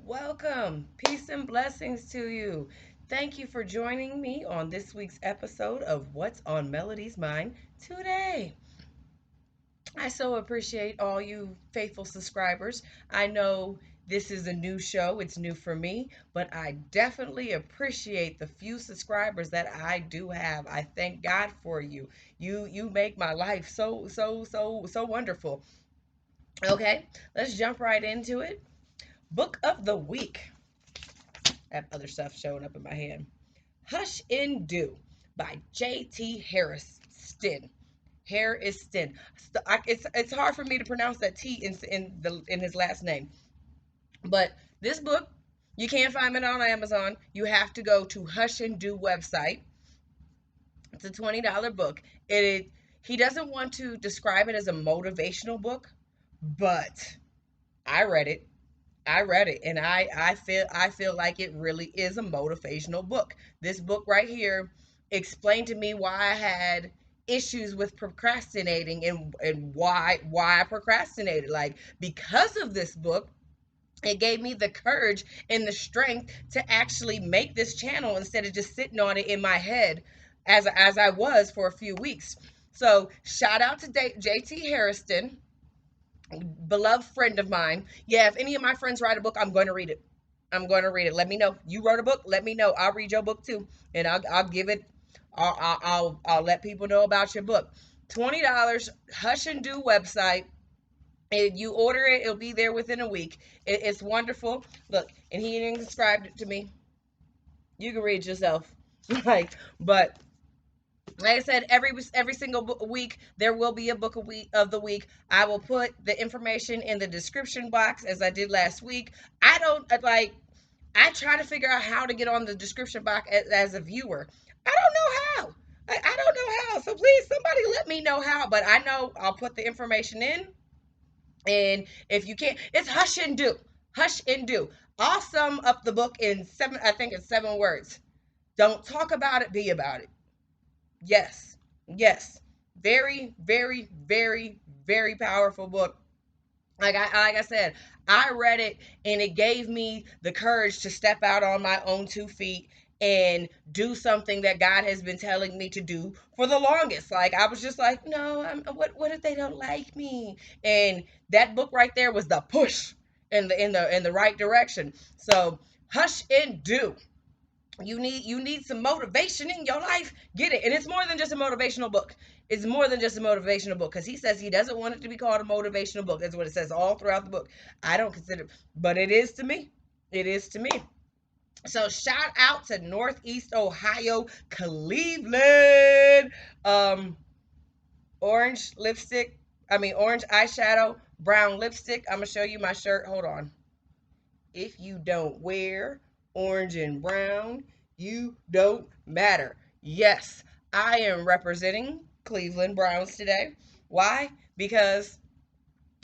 Welcome. Peace and blessings to you. Thank you for joining me on this week's episode of What's on Melody's Mind today. I so appreciate all you faithful subscribers. I know this is a new show, it's new for me, but I definitely appreciate the few subscribers that I do have. I thank God for you. You make my life so wonderful. Okay, let's jump right into it. Book of the week. I have other stuff showing up in my hand. Hush and Do by J.T. Hairston. Hairston. It's hard for me to pronounce that T in his last name. But this book, you can't find it on Amazon. You have to go to Hush and Do website. It's a $20 book. He doesn't want to describe it as a motivational book, but I read it. I read it and I feel like it really is a motivational book. This book right here explained to me why I had issues with procrastinating and why I procrastinated. Like because of this book, it gave me the courage and the strength to actually make this channel instead of just sitting on it in my head as I was for a few weeks. So shout out to JT Harrison, beloved friend of mine. Yeah, if any of my friends write a book, I'm going to read it. I'm going to read it. Let me know. You wrote a book. Let me know. I'll read your book too, and I'll give it. I'll let people know about your book. $20. Hush and Do website. And you order it, it'll be there within a week. It's wonderful. Look, and he didn't describe it to me. You can read it yourself. But like I said, every single week there will be a book of the week. I will put the information in the description box as I did last week. I don't like. I try to figure out how to get on the description box as a viewer. I don't know how. I don't know how. So please, somebody let me know how. But I know I'll put the information in. And if you can't, it's Hush and Do. Hush and Do. I'll sum up the book in seven. I think it's 7 words. Don't talk about it. Be about it. Yes. Yes. Very powerful book. Like I said, I read it and it gave me the courage to step out on my own 2 feet and do something that God has been telling me to do for the longest. Like I was just like, no, what if they don't like me? And that book right there was the push in the right direction. So Hush and Do. You need some motivation in your life. Get it. And it's more than just a motivational book. It's more than just a motivational book because he says he doesn't want it to be called a motivational book. That's what it says all throughout the book. I don't consider, but it is to me. It is to me. So shout out to Northeast Ohio, Cleveland. Um, orange lipstick. I mean orange eyeshadow, brown lipstick. I'm gonna show you my shirt. Hold on. If you don't wear orange and brown, you don't matter. Yes, I am representing Cleveland Browns today. Why? Because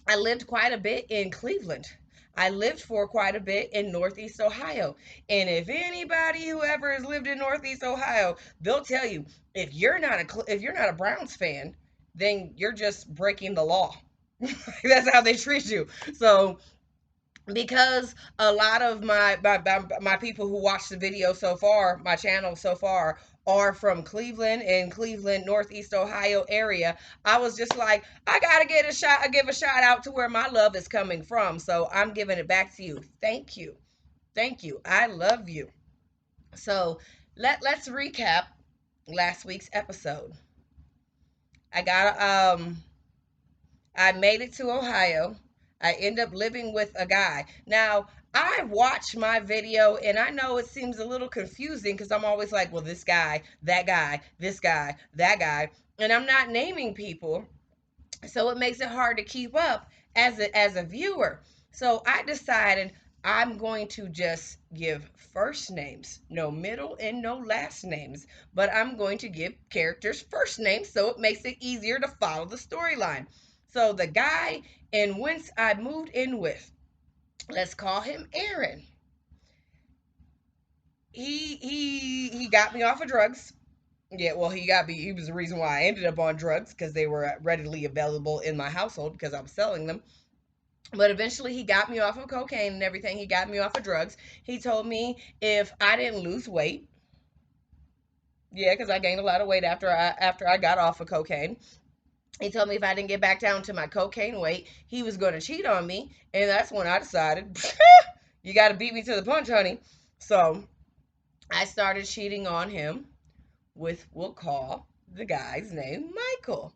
I lived quite a bit in Cleveland. I lived for quite a bit in Northeast Ohio. And if anybody who ever has lived in Northeast Ohio, they'll tell you if you're not a Browns fan, then you're just breaking the law. That's how they treat you. So because a lot of my people who watch the video so far, my channel so far, are from Cleveland and Cleveland, Northeast Ohio area, I was just like, I gotta give a shout out to where my love is coming from. So I'm giving it back to you. Thank you. Thank you. I love you. So let's recap last week's episode. I got I made it to Ohio. I end up living with a guy. Now, I watch my video and I know it seems a little confusing because I'm always like, well, this guy, that guy, this guy, that guy. And I'm not naming people. So it makes it hard to keep up as a viewer. So I decided I'm going to just give first names, no middle and no last names, but I'm going to give characters first names so it makes it easier to follow the storyline. So the guy in whence I moved in with, let's call him Aaron. He got me off of drugs. Yeah, well, he was the reason why I ended up on drugs because they were readily available in my household because I was selling them. But eventually he got me off of cocaine and everything. He got me off of drugs. He told me if I didn't lose weight, yeah, because I gained a lot of weight after I got off of cocaine. He told me if I didn't get back down to my cocaine weight, he was going to cheat on me. And that's when I decided, you got to beat me to the punch, honey. So I started cheating on him with, we'll call the guy's name Michael.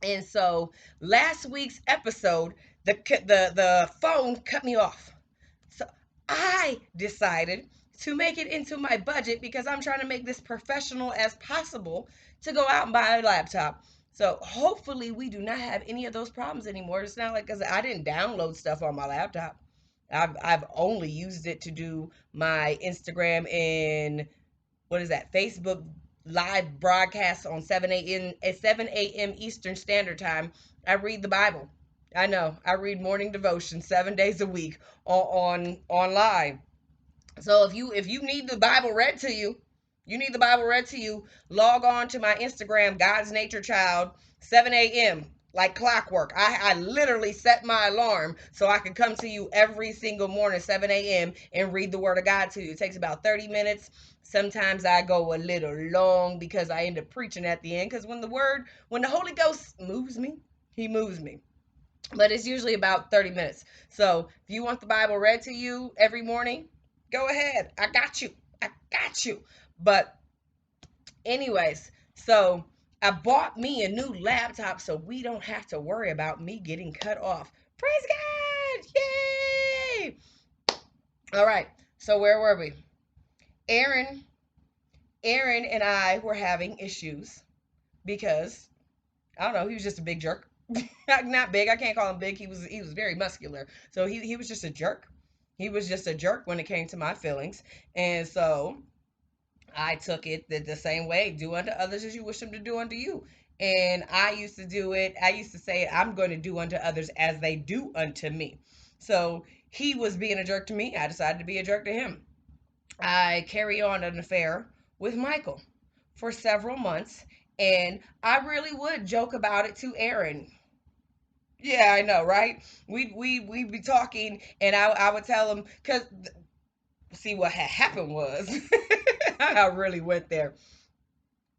And so last week's episode, the phone cut me off. So I decided to make it into my budget because I'm trying to make this professional as possible to go out and buy a laptop. So hopefully we do not have any of those problems anymore. It's not like because I didn't download stuff on my laptop. I've only used it to do my Instagram and what is that, Facebook live broadcast on 7 a.m. at 7 a.m. Eastern Standard Time. I read the Bible. I know. I read morning devotion 7 days a week on online. So if you need the Bible read to you, log on to my Instagram, God's Nature Child, 7 a.m. like clockwork. I literally set my alarm so I could come to you every single morning, 7 a.m., and read the Word of God to you. It takes about 30 minutes. Sometimes I go a little long because I end up preaching at the end. Because when the Holy Ghost moves me, He moves me. But it's usually about 30 minutes. So if you want the Bible read to you every morning, go ahead. I got you. I got you. But anyways, so I bought me a new laptop so we don't have to worry about me getting cut off. Praise God! Yay! All right. So where were we? Aaron, Aaron and I were having issues because I don't know, he was just a big jerk. Not big. I can't call him big. He was very muscular. So he was just a jerk. He was just a jerk when it came to my feelings. And so I took it the same way. Do unto others as you wish them to do unto you. And I used to do it. I used to say, I'm going to do unto others as they do unto me. So he was being a jerk to me. I decided to be a jerk to him. I carry on an affair with Michael for several months. And I really would joke about it to Aaron. Yeah, I know, right? We'd be talking, and I would tell him because see what had happened was I really went there.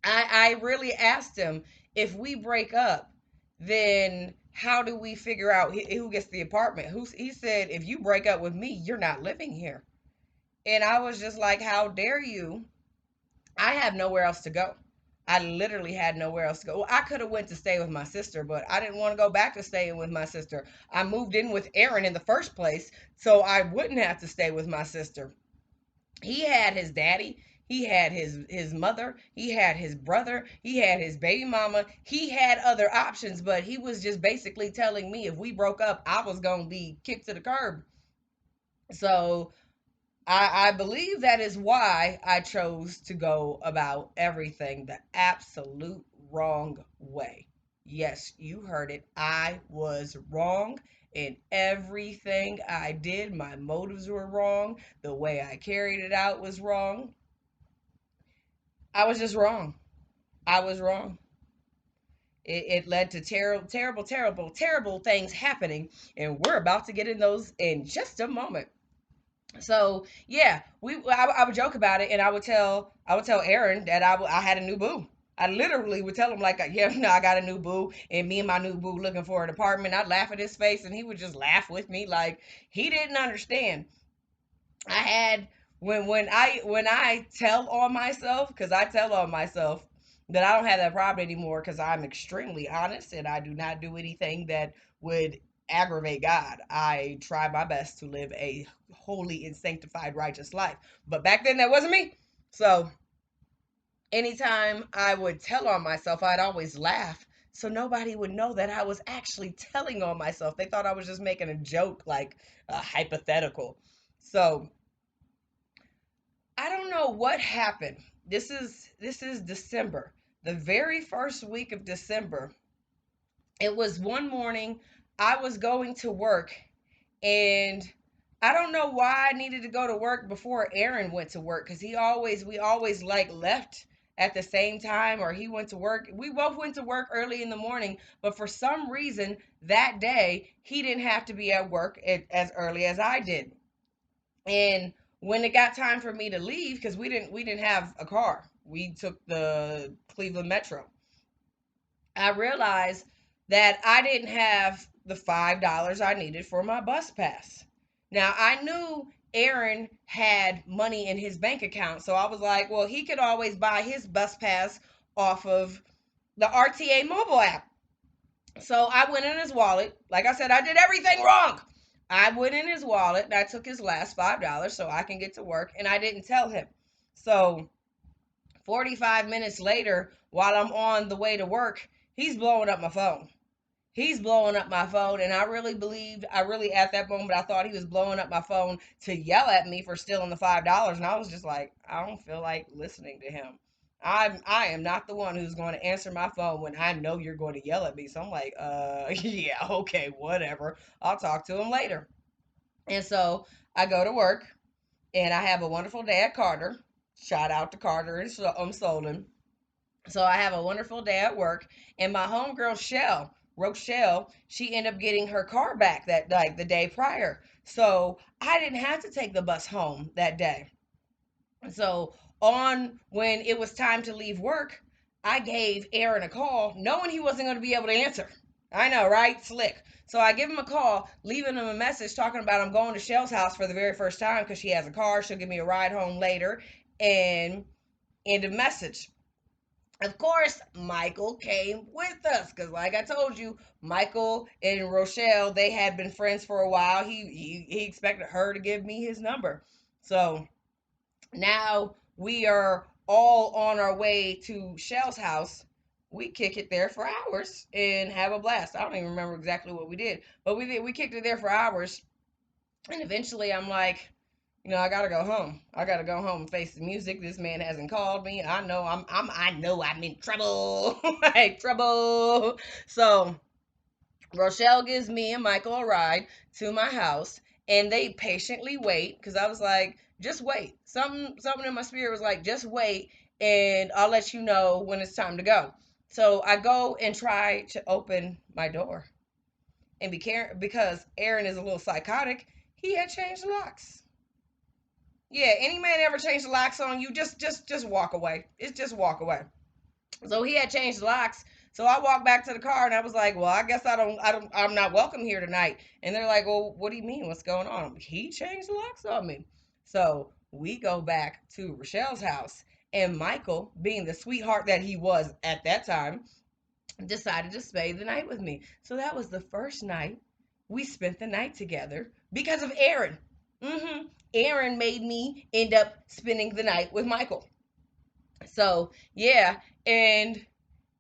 I really asked him if we break up, then how do we figure out who gets the apartment? He said if you break up with me, you're not living here, and I was just like, how dare you? I have nowhere else to go. I literally had nowhere else to go. Well, I could have went to stay with my sister, but I didn't want to go back to staying with my sister. I moved in with Aaron in the first place, so I wouldn't have to stay with my sister. He had his daddy, he had his mother, he had his brother, he had his baby mama, he had other options, but he was just basically telling me if we broke up, I was going to be kicked to the curb. So I believe that is why I chose to go about everything the absolute wrong way. Yes, you heard it. I was wrong in everything I did. My motives were wrong. The way I carried it out was wrong. I was just wrong. I was wrong. It led to terrible, terrible, terrible, terrible things happening. And we're about to get in those in just a moment. So yeah, I would joke about it, and I would tell Aaron that I had a new boo. I literally would tell him like, yeah, no, I got a new boo, and me and my new boo looking for an apartment. I'd laugh at his face, and he would just laugh with me like he didn't understand. I had when I tell on myself, because I tell on myself that I don't have that problem anymore because I'm extremely honest and I do not do anything that would aggravate God. I try my best to live a holy and sanctified righteous life. But back then that wasn't me. So anytime I would tell on myself, I'd always laugh. So nobody would know that I was actually telling on myself. They thought I was just making a joke, like a hypothetical. So I don't know what happened. This is December. The very first week of December. It was one morning I was going to work and I don't know why I needed to go to work before Aaron went to work cuz we always like left at the same time, or he went to work. We both went to work early in the morning, but for some reason that day he didn't have to be at work as early as I did. And when it got time for me to leave, because we didn't have a car, we took the Cleveland Metro. I realized that I didn't have the $5 I needed for my bus pass. Now, I knew Aaron had money in his bank account, so I was like, well, he could always buy his bus pass off of the RTA mobile app. So I went in his wallet. Like I said, I did everything wrong. I went in his wallet and I took his last $5 so I can get to work, and I didn't tell him. So 45 minutes later, while I'm on the way to work, he's blowing up my phone. He's blowing up my phone, and I really believed, I really, at that moment, I thought he was blowing up my phone to yell at me for stealing the $5. And I was just like, I don't feel like listening to him. I am not the one who's going to answer my phone when I know you're going to yell at me. So I'm like, yeah, okay, whatever. I'll talk to him later. And so I go to work, and I have a wonderful day at Carter. Shout out to Carter and Solon. So I have a wonderful day at work, and my homegirl Rochelle, she ended up getting her car back that, like, the day prior. So I didn't have to take the bus home that day. So on when it was time to leave work, I gave Aaron a call, knowing he wasn't going to be able to answer. I know, right? Slick. So I give him a call, leaving him a message talking about I'm going to Shell's house for the very first time because she has a car. She'll give me a ride home later, and end of message. Of course, Michael came with us because, like I told you, Michael and Rochelle, they had been friends for a while. He expected her to give me his number. So now we are all on our way to Shell's house. We kick it there for hours and have a blast. I don't even remember exactly what we did, but we kicked it there for hours. And eventually I'm like, I gotta go home. I gotta go home and face the music. This man hasn't called me. I know I'm in trouble. Like, trouble. So Rochelle gives me and Michael a ride to my house, and they patiently wait because I was like, just wait. Something in my spirit was like, just wait, and I'll let you know when it's time to go. So I go and try to open my door, and because Aaron is a little psychotic, he had changed the locks. Yeah, any man ever change the locks on you, just walk away. It's just walk away. So he had changed the locks. So I walked back to the car and I was like, well, I guess I'm not welcome here tonight. And they're like, well, what do you mean? What's going on? He changed the locks on me. So we go back to Rochelle's house, and Michael, being the sweetheart that he was at that time, decided to stay the night with me. So that was the first night we spent the night together because of Aaron. Aaron made me end up spending the night with Michael. So yeah, and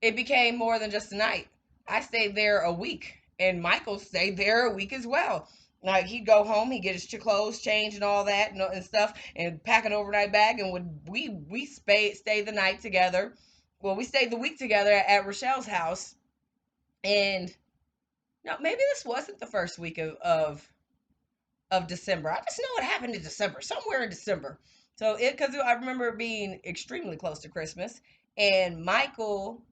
it became more than just a night. I stayed there a week, and Michael stayed there a week as well. Like, he'd go home, he'd get his clothes changed and all that and stuff, and pack an overnight bag, and would we stay the night together. Well, we stayed the week together at Rochelle's house, and no, maybe this wasn't the first week of December. I just know what happened in December, somewhere in December. So because I remember it being extremely close to Christmas, and Michael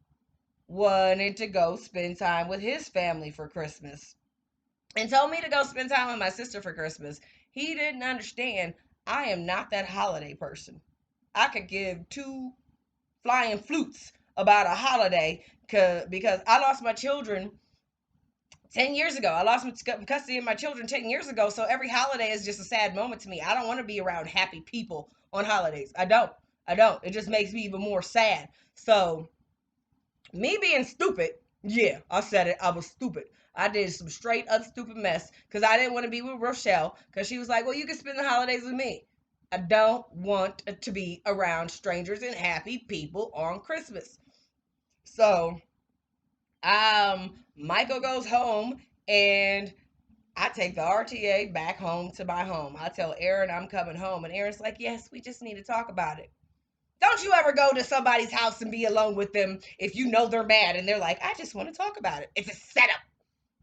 wanted to go spend time with his family for Christmas and told me to go spend time with my sister for Christmas. He didn't understand I am not that holiday person. I could give two flying flutes about a holiday because I lost my children 10 years ago. I lost custody of my children 10 years ago. So every holiday is just a sad moment to me. I don't want to be around happy people on holidays. I don't. I don't. It just makes me even more sad. So, me being stupid, yeah, I said it. I was stupid. I did some straight up stupid mess because I didn't want to be with Rochelle because she was like, well, you can spend the holidays with me. I don't want to be around strangers and happy people on Christmas. So, Michael goes home, and I take the RTA back home to my home. I tell Aaron I'm coming home, and Aaron's like, yes, we just need to talk about it. Don't you ever go to somebody's house and be alone with them if you know they're mad and they're like, I just want to talk about it. It's a setup.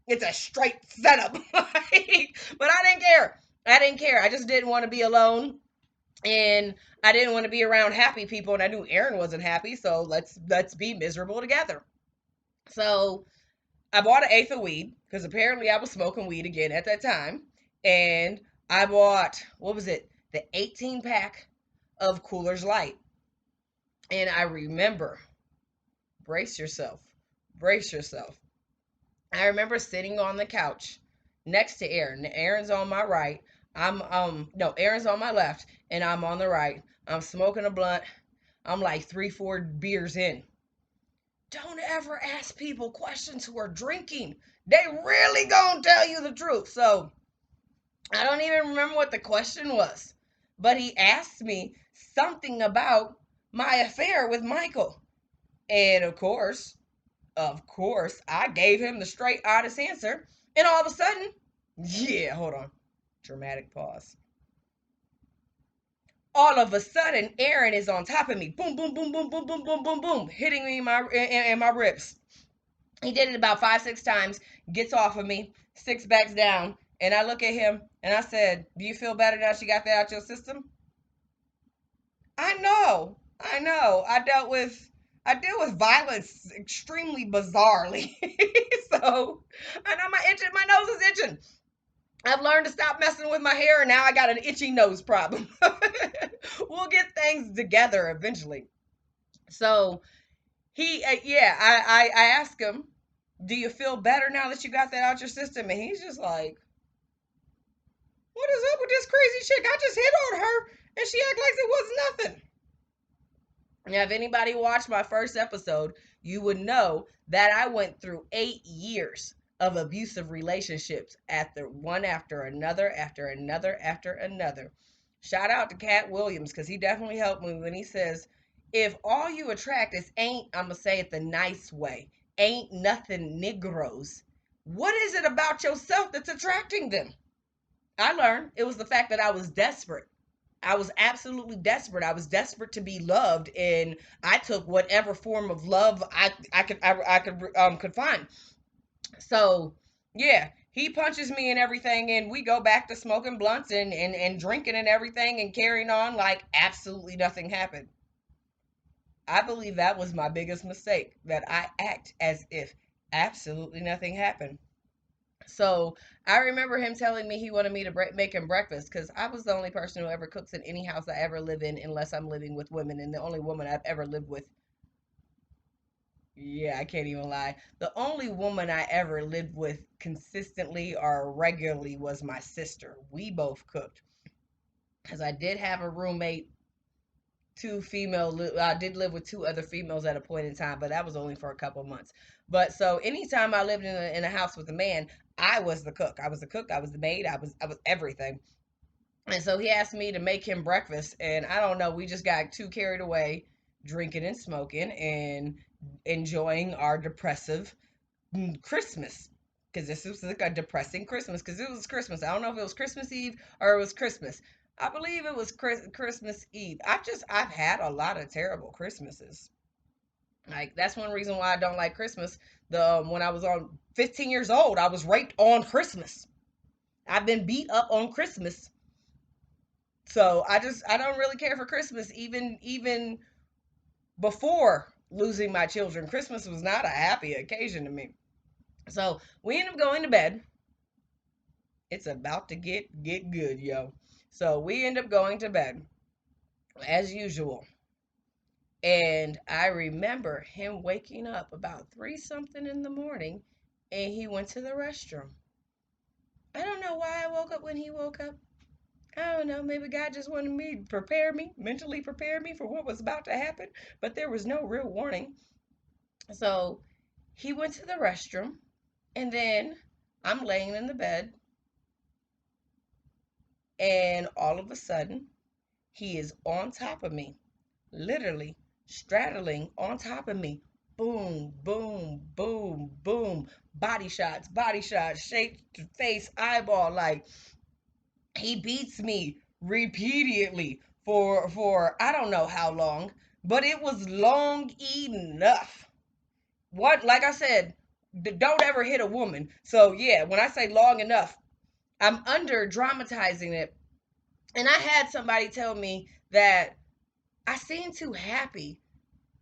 It's a straight setup. But I didn't care. I didn't care. I just didn't want to be alone. And I didn't want to be around happy people, and I knew Aaron wasn't happy, so let's be miserable together. So I bought an eighth of weed because apparently I was smoking weed again at that time, and I bought, what was it, the 18 pack of Coolers Light. And I remember, brace yourself, brace yourself. I remember sitting on the couch next to Aaron. Aaron's on my right. I'm no, Aaron's on my left and I'm on the right. I'm smoking a blunt. I'm like 3, 4 beers in. Don't ever ask people questions who are drinking. They really gonna tell you the truth. So I don't even remember what the question was. But he asked me something about my affair with Michael. And of course, I gave him the straight honest answer. And all of a sudden, yeah, hold on. Dramatic pause. All of a sudden, Aaron is on top of me. Boom, boom, boom, boom, boom, boom, boom, boom, boom, hitting me in my ribs. He did it about 5, 6 times, gets off of me, six backs down, and I look at him and I said, "Do you feel better now she got that out your system?" I know. I know. I deal with violence extremely bizarrely. So I know my nose is itching. I've learned to stop messing with my hair and now I got an itchy nose problem. We'll get things together eventually. So yeah, I asked him, "Do you feel better now that you got that out your system?" And he's just like, "What is up with this crazy chick? I just hit on her and she act like it was nothing." Now, if anybody watched my first episode, you would know that I went through 8 years of abusive relationships after one after another, after another, after another. Shout out to Cat Williams because he definitely helped me when he says, if all you attract is ain't, I'm going to say it the nice way, ain't nothing Negroes, what is it about yourself that's attracting them? I learned it was the fact that I was desperate. I was absolutely desperate. I was desperate to be loved, and I took whatever form of love I could find. So yeah, he punches me and everything, and we go back to smoking blunts and drinking and everything and carrying on like absolutely nothing happened. I believe that was my biggest mistake, that I act as if absolutely nothing happened. So I remember him telling me he wanted me to make him breakfast because I was the only person who ever cooks in any house I ever live in, unless I'm living with women. And the only woman I've ever lived with, yeah, I can't even lie. The only woman I ever lived with consistently or regularly was my sister. We both cooked because I did have a roommate. I did live with two other females at a point in time, but that was only for a couple months. But so anytime I lived in a house with a man, I was the cook. I was the cook. I was the maid. I was everything. And so he asked me to make him breakfast, and I don't know, we just got too carried away drinking and smoking and enjoying our depressive Christmas. Because this was like a depressing Christmas, because it was Christmas. I don't know if it was Christmas Eve or it was Christmas. I believe it was Christmas Eve. I've had a lot of terrible Christmases. Like that's one reason why I don't like Christmas. The When I was on 15 years old, I was raped on Christmas. I've been beat up on Christmas. So I don't really care for Christmas, even before losing my children. Christmas was not a happy occasion to me. So we end up going to bed. It's about to get good, yo. So we end up going to bed as usual. And I remember him waking up about 3 something in the morning and he went to the restroom. I don't know why I woke up when he woke up. I don't know, maybe God just wanted me to mentally prepare me for what was about to happen, but there was no real warning. So he went to the restroom, and then I'm laying in the bed, and all of a sudden, he is on top of me, literally straddling on top of me. Boom, boom, boom, boom. Body shots, shape to face, eyeball. Like he beats me repeatedly for I don't know how long, but it was long enough. What, like I said, don't ever hit a woman. So yeah, when I say long enough, I'm under dramatizing it And I had somebody tell me that I seem too happy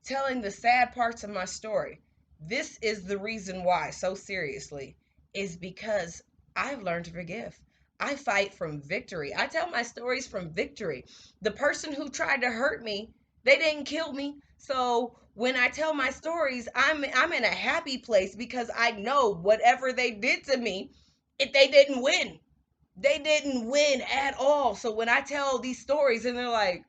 telling the sad parts of my story. This is the reason why, so seriously, is because I've learned to forgive. I fight from victory. I tell my stories from victory. The person who tried to hurt me, they didn't kill me. So when I tell my stories, I'm in a happy place because I know whatever they did to me, if they didn't win. They didn't win at all. So when I tell these stories and they're like,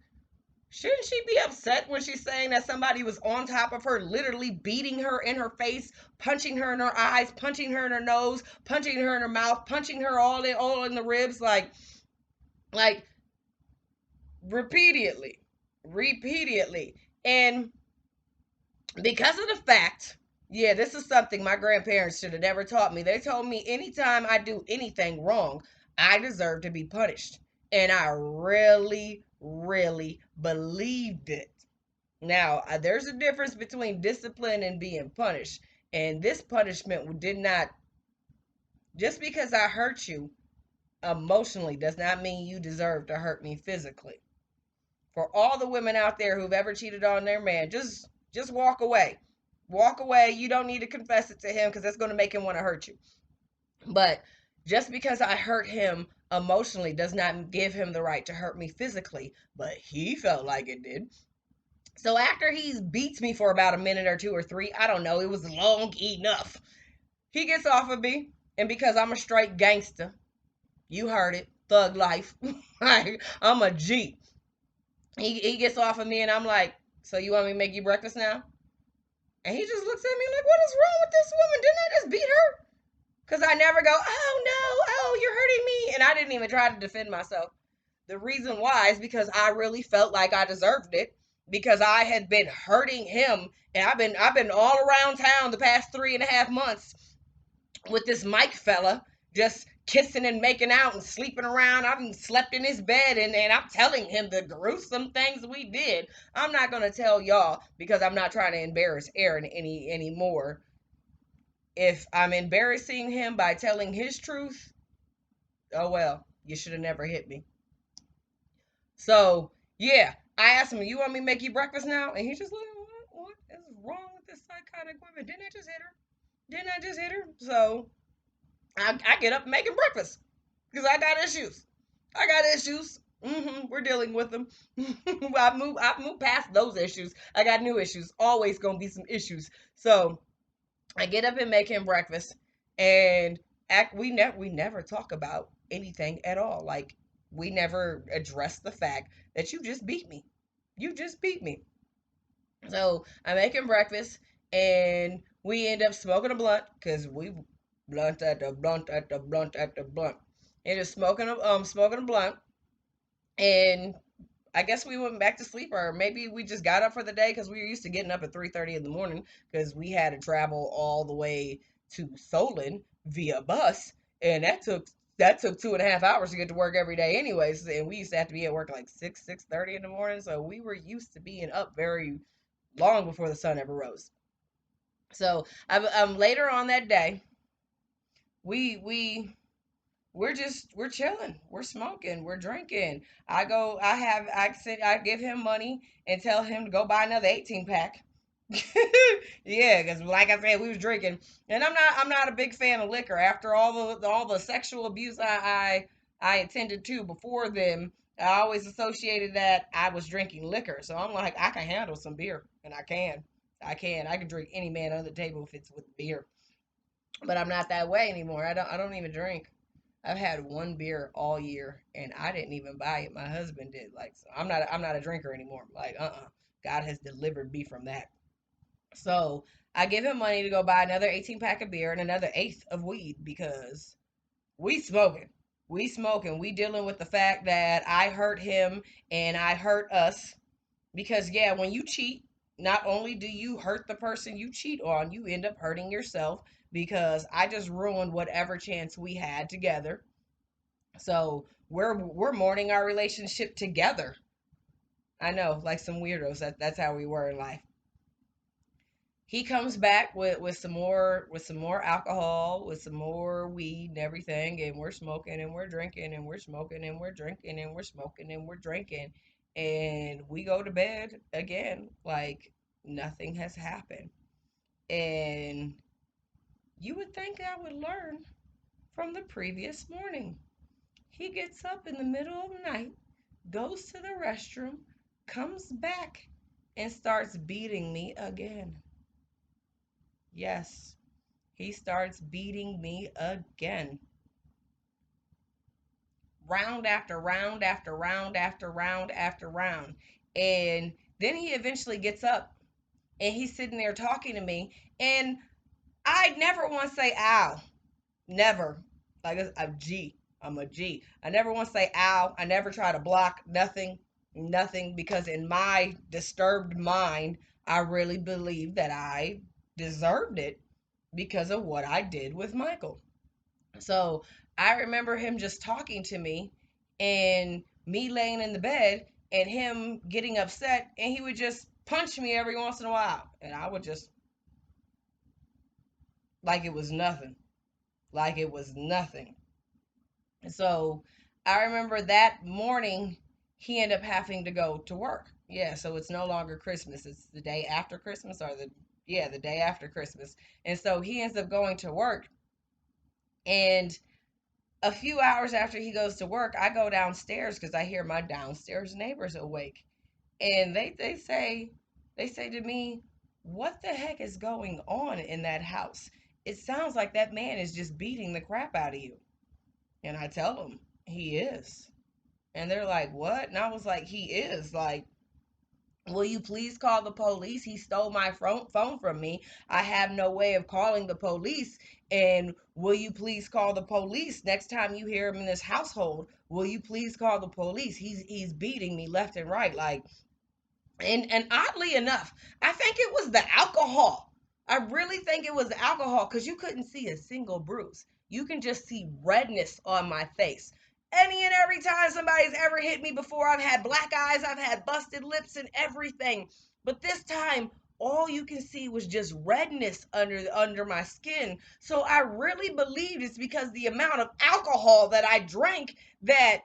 shouldn't she be upset when she's saying that somebody was on top of her, literally beating her in her face, punching her in her eyes, punching her in her nose, punching her in her mouth, punching her all in the ribs, like repeatedly, repeatedly, and because of the fact, yeah, this is something my grandparents should have never taught me. They told me anytime I do anything wrong, I deserve to be punished, and I really, really believed it. Now, there's a difference between discipline and being punished. And this punishment did not, just because I hurt you emotionally, does not mean you deserve to hurt me physically. For all the women out there who've ever cheated on their man, just walk away. Walk away. You don't need to confess it to him because that's going to make him want to hurt you. But just because I hurt him emotionally does not give him the right to hurt me physically. But he felt like it did. So after he beats me for about a minute or two or three, I don't know, it was long enough. He gets off of me, and because I'm a straight gangster, you heard it, thug life. I'm a G. He gets off of me, and I'm like, so you want me to make you breakfast now? And he just looks at me like, what is wrong with this woman? Didn't I just beat her? Because I never go, oh no, oh, you're hurting me. And I didn't even try to defend myself. The reason why is because I really felt like I deserved it because I had been hurting him, and I've been all around town the past 3.5 months with this Mike fella, just kissing and making out and sleeping around. I've slept in his bed, and I'm telling him the gruesome things we did. I'm not gonna tell y'all because I'm not trying to embarrass Aaron anymore. If I'm embarrassing him by telling his truth, oh well, you should have never hit me. So yeah, I asked him, "You want me to make you breakfast now?" And he's just like, "What is wrong with this psychotic woman? Didn't I just hit her? Didn't I just hit her?" So I get up making breakfast because I got issues. I got issues. We're dealing with them. I moved past those issues. I got new issues. Always gonna be some issues. So I get up and make him breakfast, and we never talk about anything at all. Like we never address the fact that you just beat me. You just beat me. So I make him breakfast, and we end up smoking a blunt because we blunt at the blunt at the blunt at the blunt. And just smoking a blunt, and I guess we went back to sleep, or maybe we just got up for the day because we were used to getting up at 3:30 in the morning because we had to travel all the way to Solon via bus, and that took 2.5 hours to get to work every day, anyways. And we used to have to be at work like 6:30 in the morning, so we were used to being up very long before the sun ever rose. So later on that day, we we're chilling, we're smoking, we're drinking. I give him money and tell him to go buy another 18 pack. Yeah, because like I said, we was drinking, and I'm not a big fan of liquor. After all the sexual abuse I attended to before then, I always associated that I was drinking liquor. So I'm like, I can handle some beer, and I can drink any man under the table if it's with beer. But I'm not that way anymore. I don't even drink. I've had one beer all year, and I didn't even buy it. My husband did. Like, so I'm not a drinker anymore. Like, God has delivered me from that. So I give him money to go buy another 18 pack of beer and another eighth of weed because we smoking. We smoking. We dealing with the fact that I hurt him and I hurt us. Because yeah, when you cheat, not only do you hurt the person you cheat on, you end up hurting yourself because I just ruined whatever chance we had together. So we're mourning our relationship together. I know, like some weirdos. That's how we were in life. He comes back with some more alcohol, with some more weed and everything, and we're smoking and we're drinking and we're smoking and we're drinking and we're smoking and we're drinking, and we go to bed again like nothing has happened. And you would think I would learn from the previous morning. He gets up in the middle of the night, goes to the restroom, comes back, and starts beating me again. Yes, he starts beating me again. Round after round after round after round after round. And then he eventually gets up and he's sitting there talking to me. And I never want to say ow. Never. Like a G. I'm a G. I never want to say ow. I never try to block nothing. Nothing. Because in my disturbed mind, I really believe that I deserved it because of what I did with Michael. So I remember him just talking to me and me laying in the bed and him getting upset, and he would just punch me every once in a while. And I would just, like it was nothing. Like it was nothing. So I remember that morning he ended up having to go to work. Yeah, so it's no longer Christmas. It's the day after Christmas, or the day after Christmas. And so he ends up going to work, and a few hours after he goes to work, I go downstairs because I hear my downstairs neighbors awake. And they say to me, "What the heck is going on in that house? It sounds like that man is just beating the crap out of you." And I tell them, "He is." And they're like, "What?" And I was like, "He is. Like, will you please call the police? He stole my phone from me. I have no way of calling the police. And will you please call the police next time you hear him in this household? Will you please call the police? He's beating me left and right." Like, and oddly enough, I think it was the alcohol. I really think it was the alcohol because you couldn't see a single bruise. You can just see redness on my face. Any and every time somebody's ever hit me before, I've had black eyes, I've had busted lips and everything. But this time, all you can see was just redness under my skin. So I really believed it's because the amount of alcohol that I drank that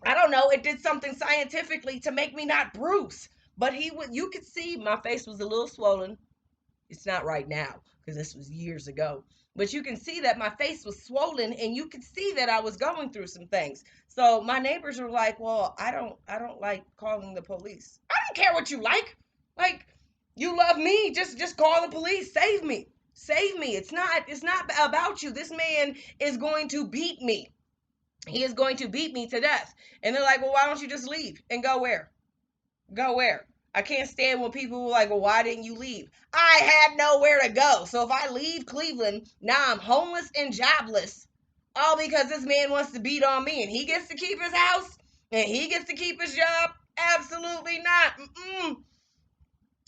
I don't know, it did something scientifically to make me not bruise. But you could see my face was a little swollen. It's not right now because this was years ago. But you can see that my face was swollen and you could see that I was going through some things. So my neighbors were like, "Well, I don't like calling the police." I don't care what you like. Like, you love me, just call the police. Save me. Save me. It's not about you. This man is going to beat me. He is going to beat me to death. And they're like, "Well, why don't you just leave and go where?" Go where? I can't stand when people are like, "Well, why didn't you leave?" I had nowhere to go. So if I leave Cleveland, now I'm homeless and jobless. All because this man wants to beat on me and he gets to keep his house and he gets to keep his job? Absolutely not. Mm-mm.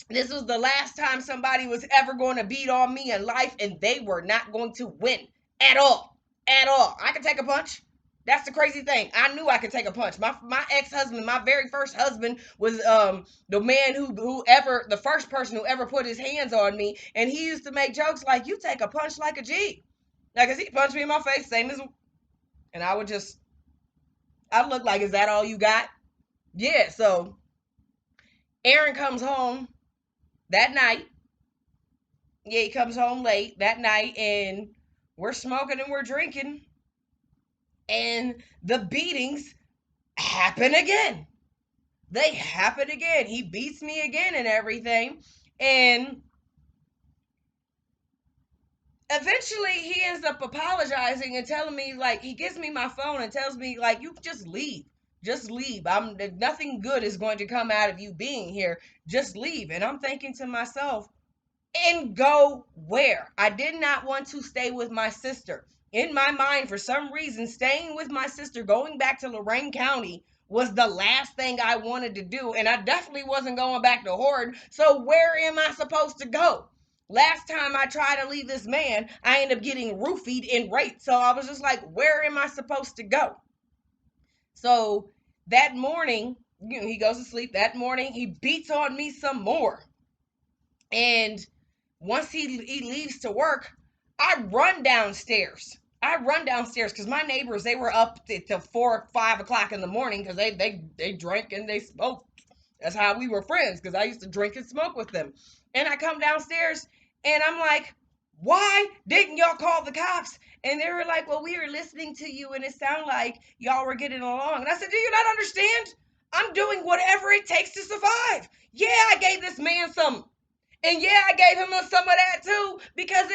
This was the last time somebody was ever going to beat on me in life, and they were not going to win at all. At all. I could take a punch. That's the crazy thing. I knew I could take a punch. My ex husband, my very first husband, was the man the first person who ever put his hands on me, and he used to make jokes like, "You take a punch like a G," like, 'cause he punched me in my face, same as, and I look like, "Is that all you got?" Yeah. So Aaron comes home that night. Yeah, he comes home late that night and we're smoking and we're drinking and the beatings happen again. They happen again. He beats me again and everything. And eventually he ends up apologizing and telling me, like, he gives me my phone and tells me, like, "You just leave. Just leave. Nothing good is going to come out of you being here. Just leave." And I'm thinking to myself, "And go where?" I did not want to stay with my sister. In my mind, for some reason, staying with my sister, going back to Lorain County, was the last thing I wanted to do. And I definitely wasn't going back to Horde. So where am I supposed to go? Last time I tried to leave this man, I ended up getting roofied and raped. So I was just like, where am I supposed to go? So that morning, he goes to sleep. That morning, he beats on me some more. And Once he leaves to work, I run downstairs. I run downstairs because my neighbors, they were up till 4 or 5 o'clock in the morning because they drank and they smoked. That's how we were friends, because I used to drink and smoke with them. And I come downstairs and I'm like, why didn't y'all call the cops? And they were like, well, we were listening to you and it sounded like y'all were getting along. And I said, do you not understand? I'm doing whatever it takes to survive. Yeah, I gave this man some, and yeah, I gave him some of that too, because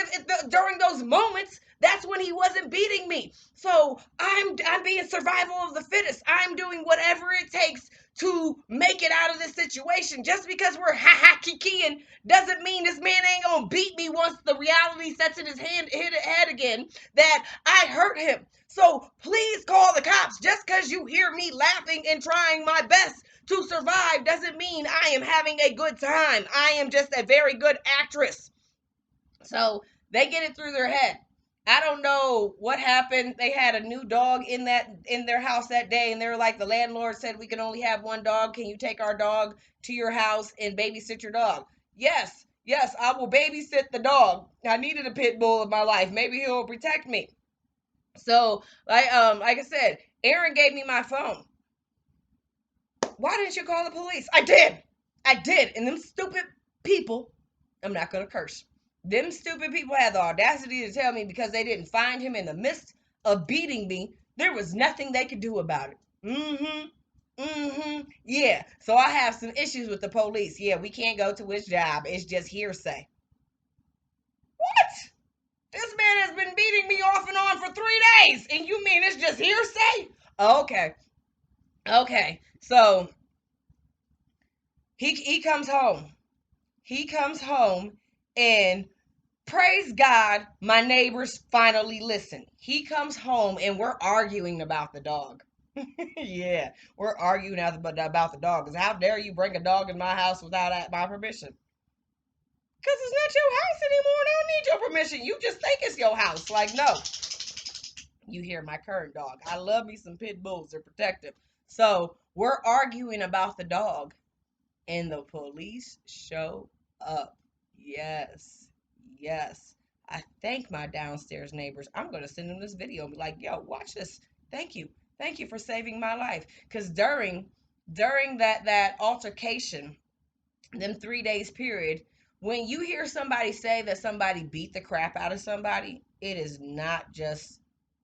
during those moments, that's when he wasn't beating me. So I'm being survival of the fittest. I'm doing whatever it takes to make it out of this situation. Just because we're ha ha kikiing doesn't mean this man ain't gonna beat me once the reality sets in his head again that I hurt him. So please call the cops. Just because you hear me laughing and trying my best to survive doesn't mean I am having a good time. I am just a very good actress. So they get it through their head. I don't know what happened. They had a new dog in their house that day, and they were like, the landlord said we can only have one dog. Can you take our dog to your house and babysit your dog? Yes, yes, I will babysit the dog. I needed a pit bull in my life. Maybe he'll protect me. So, like I said, Aaron gave me my phone. Why didn't you call the police? I did. I did. And them stupid people, I'm not going to curse. Them stupid people had the audacity to tell me because they didn't find him in the midst of beating me, there was nothing they could do about it. Yeah. So I have some issues with the police. Yeah, we can't go to his job. It's just hearsay. What? This man has been beating me off and on for 3 days. And you mean it's just hearsay? Okay. Okay. So he comes home. He comes home, and praise God, my neighbors finally listen. He comes home and we're arguing about the dog. Yeah, we're arguing about the dog. Because how dare you bring a dog in my house without my permission? Because it's not your house anymore and I don't need your permission. You just think it's your house. Like, no. You hear my current dog. I love me some pit bulls. They're protective. So we're arguing about the dog, and the police show up. Yes, yes. I thank my downstairs neighbors. I'm going to send them this video and be like, yo, watch this. Thank you. Thank you for saving my life. Because during that altercation, them 3 days period, when you hear somebody say that somebody beat the crap out of somebody, it is not just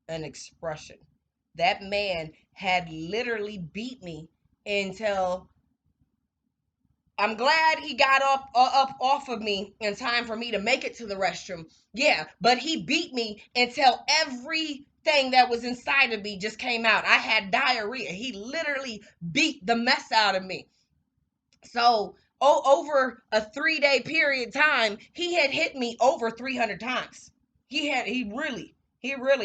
an expression. That man had literally beat me until I'm glad he got up off of me in time for me to make it to the restroom. Yeah, but he beat me until everything that was inside of me just came out. I had diarrhea. He literally beat the mess out of me. So, over a 3-day period of time, he had hit me over 300 times. He really,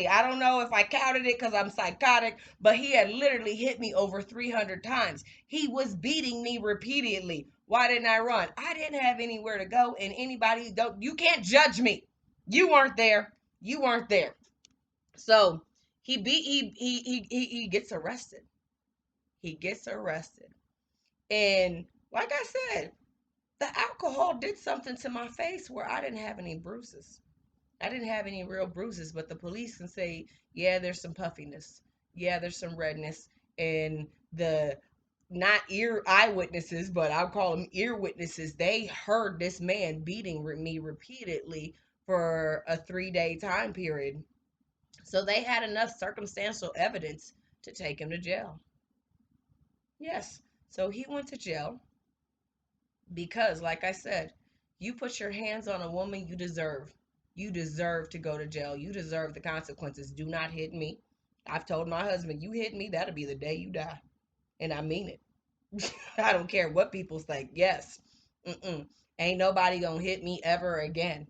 I don't know if I counted it because I'm psychotic, but he had literally hit me over 300 times. He was beating me repeatedly. Why didn't I run? I didn't have anywhere to go, and anybody don't, you can't judge me. You weren't there. You weren't there. So he gets arrested. He gets arrested. And like I said, the alcohol did something to my face where I didn't have any bruises. I didn't have any real bruises, but the police can say, yeah, there's some puffiness. Yeah, there's some redness. And the not ear eyewitnesses, but I'll call them ear witnesses, they heard this man beating me repeatedly for a 3-day time period. So they had enough circumstantial evidence to take him to jail. Yes. So he went to jail because, like I said, you put your hands on a woman, you deserve. You deserve to go to jail. You deserve the consequences. Do not hit me. I've told my husband, you hit me, that'll be the day you die. And I mean it. I don't care what people think. Yes. Mm-mm. Ain't nobody gonna hit me ever again.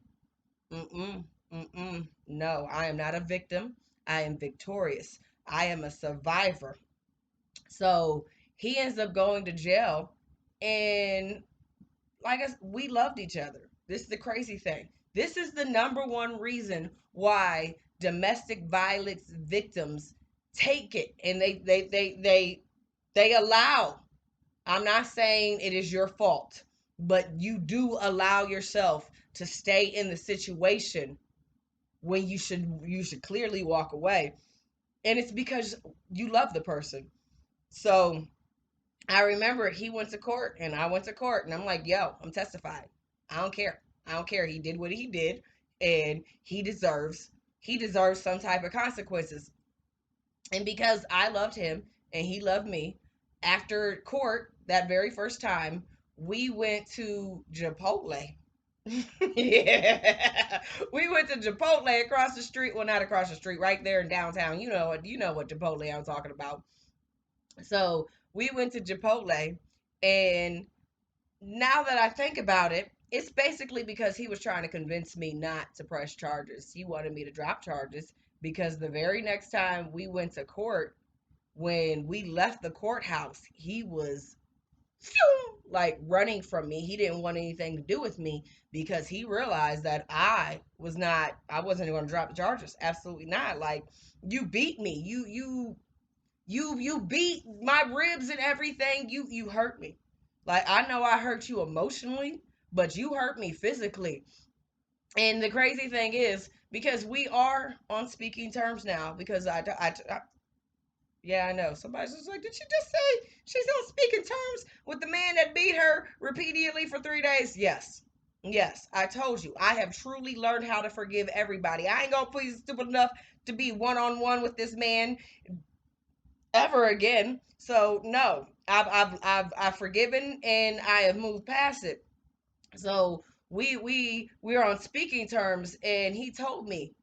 Mm-mm. Mm-mm. No, I am not a victim. I am victorious. I am a survivor. So he ends up going to jail, and like we loved each other. This is the crazy thing. This is the number one reason why domestic violence victims take it, and they allow. I'm not saying it is your fault, but you do allow yourself to stay in the situation when you should clearly walk away. And it's because you love the person. So I remember he went to court and I went to court, and I'm like, yo, I'm testifying. I don't care. I don't care. He did what he did, and he deserves some type of consequences. And because I loved him and he loved me, after court that very first time, we went to Chipotle. Yeah, we went to Chipotle across the street. Well, not across the street, right there in downtown. You know what Chipotle I'm talking about. So we went to Chipotle, and now that I think about it, it's basically because he was trying to convince me not to press charges. He wanted me to drop charges because the very next time we went to court, when we left the courthouse, he was like running from me. He didn't want anything to do with me because he realized that I wasn't going to drop the charges. Absolutely not. Like, you beat me. You beat my ribs and everything. You hurt me. Like, I know I hurt you emotionally, but you hurt me physically. And the crazy thing is, because we are on speaking terms now, because yeah, I know. Somebody's just like, did she just say she's on speaking terms with the man that beat her repeatedly for 3 days? Yes. Yes, I told you. I have truly learned how to forgive everybody. I ain't gonna be stupid enough to be one on one with this man ever again. So no, I've forgiven and I have moved past it. So we're on speaking terms, and he told me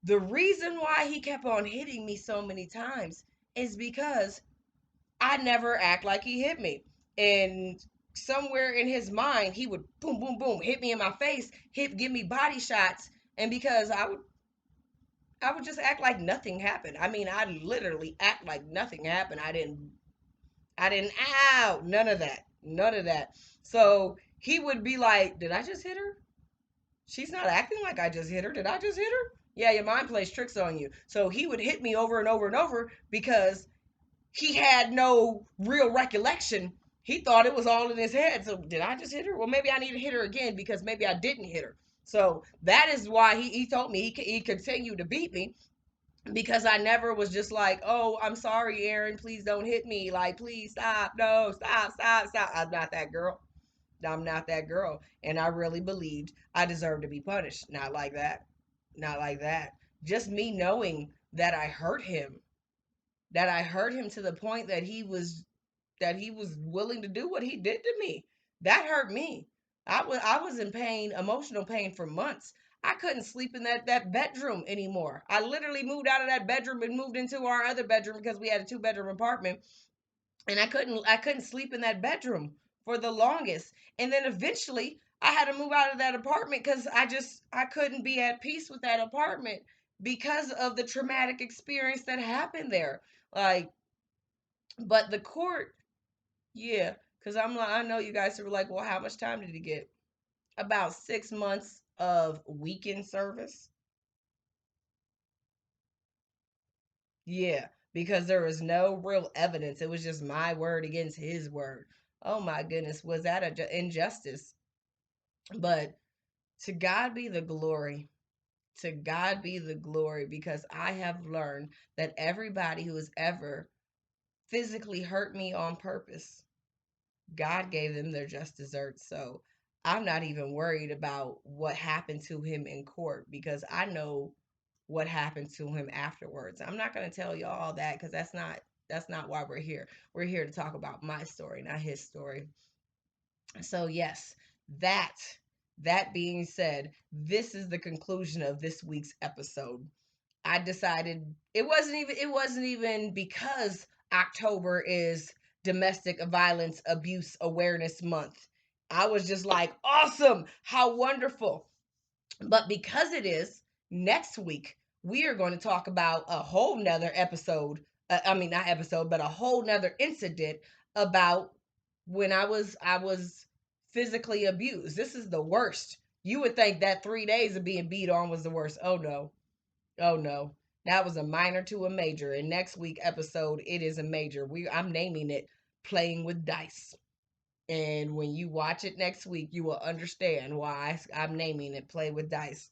the reason why he kept on hitting me so many times is because I never act like he hit me. And somewhere in his mind, he would boom, boom, boom, hit me in my face, give me body shots. And because I would just act like nothing happened. I mean, I literally act like nothing happened. I didn't, ow, none of that. None of that. So he would be like, did I just hit her? She's not acting like I just hit her. Did I just hit her? Yeah, your mind plays tricks on you. So he would hit me over and over and over because he had no real recollection. He thought it was all in his head. So did I just hit her? Well, maybe I need to hit her again because maybe I didn't hit her. So that is why he told me he continued to beat me because I never was just like, oh, I'm sorry, Aaron, please don't hit me. Like, please stop. No, stop, stop, stop. I'm not that girl. I'm not that girl. And I really believed I deserved to be punished. Not like that. Not like that. Just me knowing that I hurt him to the point that he was willing to do what he did to me. That hurt me. I was in pain, emotional pain for months. I couldn't sleep in that bedroom anymore. I literally moved out of that bedroom and moved into our other bedroom because we had a two-bedroom apartment, and I couldn't sleep in that bedroom for the longest. And then eventually I had to move out of that apartment because I couldn't be at peace with that apartment because of the traumatic experience that happened there. Like, but the court, yeah, because I'm like, I know you guys are like, well, how much time did he get? About 6 months of weekend service. Yeah, because there was no real evidence. It was just my word against his word. Oh my goodness, was that a injustice? But to God be the glory. To God be the glory, because I have learned that everybody who has ever physically hurt me on purpose, God gave them their just desserts. So I'm not even worried about what happened to him in court because I know what happened to him afterwards. I'm not going to tell you all that because that's not why we're here. We're here to talk about my story, not his story. So yes, that that being said, this is the conclusion of this week's episode. I decided it wasn't even because October is domestic violence abuse awareness month. I was just like, awesome, how wonderful. But because it is, next week we are going to talk about a whole nother episode. I mean, not episode, but a whole nother incident about when I was physically abused. This is the worst. You would think that 3 days of being beat on was the worst. Oh no. Oh no. That was a minor to a major. And next week episode, it is a major. I'm naming it Playing with Dice. And when you watch it next week, you will understand why I'm naming it Play with Dice.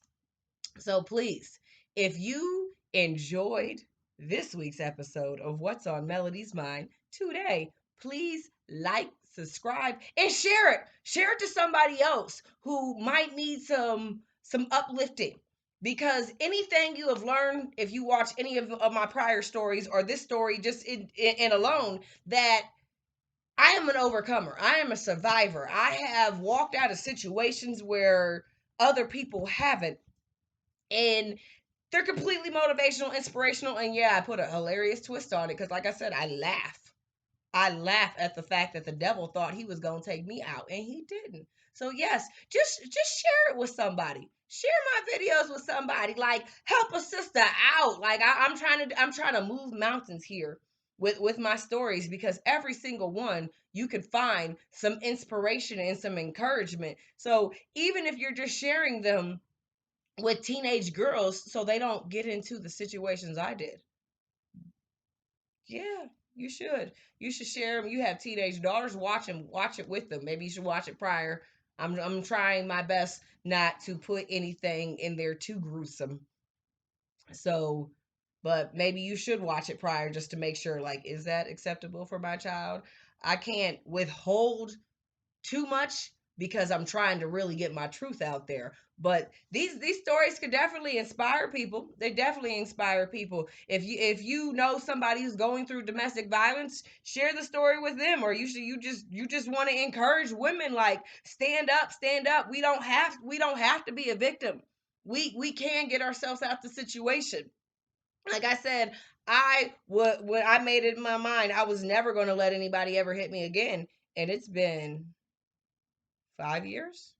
So please, if you enjoyed this week's episode of What's on Melody's Mind today, please like, subscribe, and share it. Share it to somebody else who might need some uplifting. Because anything you have learned, if you watch any of my prior stories or this story just in alone, that I am an overcomer. I am a survivor. I have walked out of situations where other people haven't. And they're completely motivational, inspirational, and yeah, I put a hilarious twist on it because, like I said, I laugh. I laugh at the fact that the devil thought he was gonna take me out, and he didn't. So yes, just share it with somebody. Share my videos with somebody. Like help a sister out. Like I'm trying to move mountains here with my stories because every single one you could find some inspiration and some encouragement. So even if you're just sharing them with teenage girls so they don't get into the situations I did. Yeah, you should. You should share them. You have teenage daughters, watch it with them. Maybe you should watch it prior. I'm trying my best not to put anything in there too gruesome. So, but maybe you should watch it prior just to make sure like is that acceptable for my child? I can't withhold too much because I'm trying to really get my truth out there. But these stories could definitely inspire people. They definitely inspire people. If you know somebody who's going through domestic violence, share the story with them. Or you just want to encourage women like stand up. We don't have to be a victim. We can get ourselves out the situation. Like I said, I would when I made it in my mind, I was never going to let anybody ever hit me again. And it's been 5 years.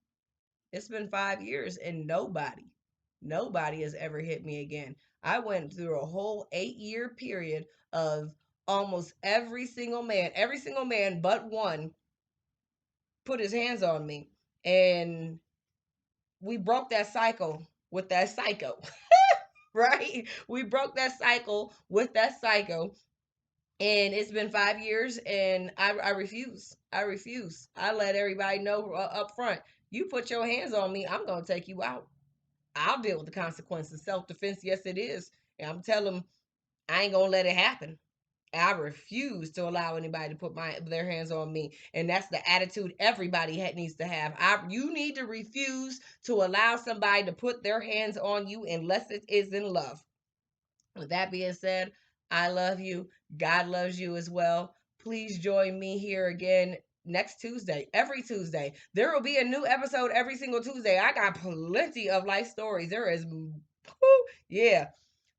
It's been 5 years and nobody has ever hit me again. I went through a whole 8 year period of almost every single man but one put his hands on me. And we broke that cycle with that psycho, right? We broke that cycle with that psycho. And it's been 5 years and I refuse. I refuse. I let everybody know up front, you put your hands on me, I'm going to take you out. I'll deal with the consequences. Self-defense, yes it is. And I'm telling them I ain't going to let it happen. I refuse to allow anybody to put their hands on me. And that's the attitude everybody needs to have. You need to refuse to allow somebody to put their hands on you unless it is in love. With that being said, I love you. God loves you as well. Please join me here again next Tuesday, every Tuesday. There will be a new episode every single Tuesday. I got plenty of life stories. There is, yeah.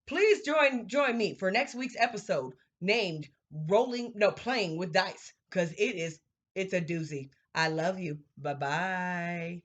Please join me for next week's episode named Playing with Dice because it's a doozy. I love you. Bye bye.